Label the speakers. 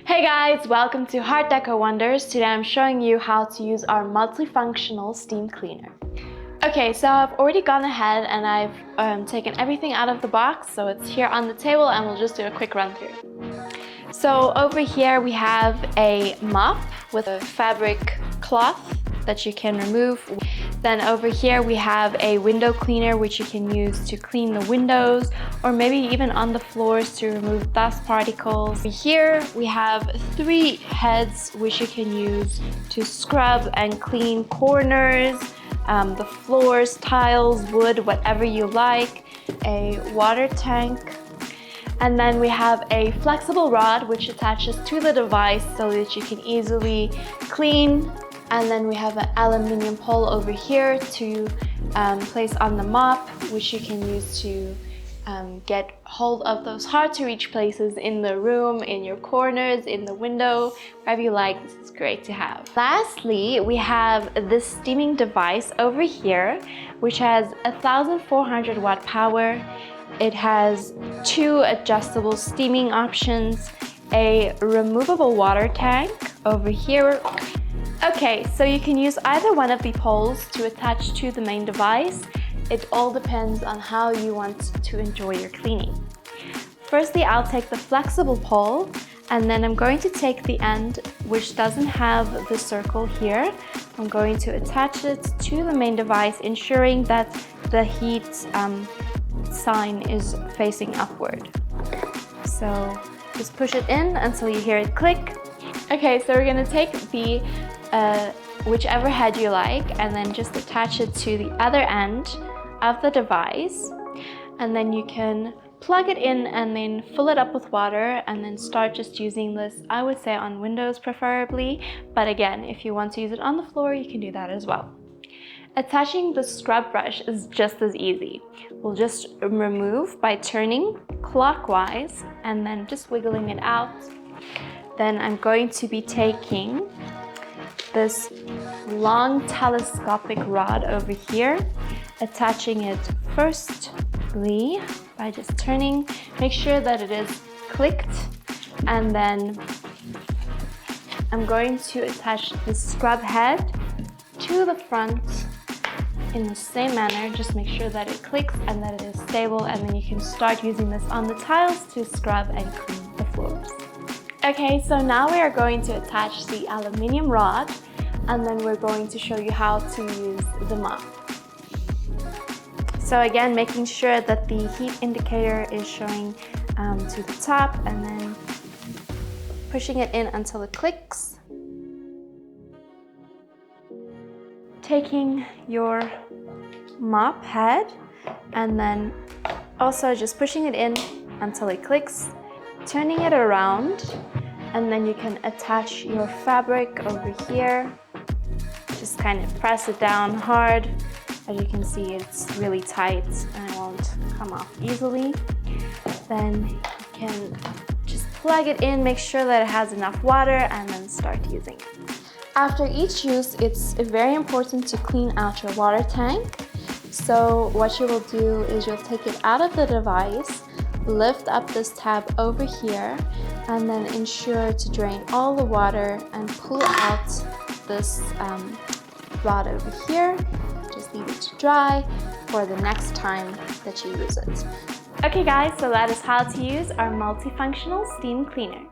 Speaker 1: Hey guys, welcome to Heartdeco Wonders. Today I'm showing you how to use our multifunctional steam cleaner. Okay, so I've already gone ahead and I've taken everything out of the box, so it's here on the table and we'll just do a quick run through. So over here we have a mop with a fabric cloth that you can remove. Then over here we have a window cleaner which you can use to clean the windows or maybe even on the floors to remove dust particles. Here we have 3 heads which you can use to scrub and clean corners, the floors, tiles, wood, whatever you like, a water tank. And then we have a flexible rod which attaches to the device so that you can easily clean. And then we have an aluminium pole over here to place on the mop, which you can use to get hold of those hard to reach places in the room, in your corners, in the window, wherever you like. This is great to have. Lastly, we have this steaming device over here, which has 1,400 watt power. It has 2 adjustable steaming options, a removable water tank over here. Okay, so you can use either one of the poles to attach to the main device. It all depends on how you want to enjoy your cleaning. Firstly, I'll take the flexible pole and then I'm going to take the end which doesn't have the circle here. I'm going to attach it to the main device, ensuring that the heat sign is facing upward. So just push it in until you hear it click. Okay, so we're going to take the whichever head you like and then just attach it to the other end of the device, and then you can plug it in and then fill it up with water and then start just using this, I would say on windows preferably, but again, if you want to use it on the floor, you can do that as well. Attaching the scrub brush is just as easy. We'll just remove by turning clockwise and then just wiggling it out. Then I'm going to be taking this long telescopic rod over here, attaching it firstly by just turning, make sure that it is clicked, and then I'm going to attach the scrub head to the front in the same manner. Just make sure that it clicks and that it is stable, and then you can start using this on the tiles to scrub and clean the floors. Okay, so now we are going to attach the aluminium rod and then we're going to show you how to use the mop. So again, making sure that the heat indicator is showing to the top and then pushing it in until it clicks. Taking your mop head and then also just pushing it in until it clicks, turning it around, and then you can attach your fabric over here. Just kind of press it down hard. As you can see, it's really tight and it won't come off easily. Then you can just plug it in, make sure that it has enough water, and then start using it. After each use, it's very important to clean out your water tank. So what you will do is you'll take it out of the device, lift up this tab over here, and then ensure to drain all the water and pull out this rod over here. Just leave it to dry for the next time that you use it. Okay guys, so that is how to use our multifunctional steam cleaner.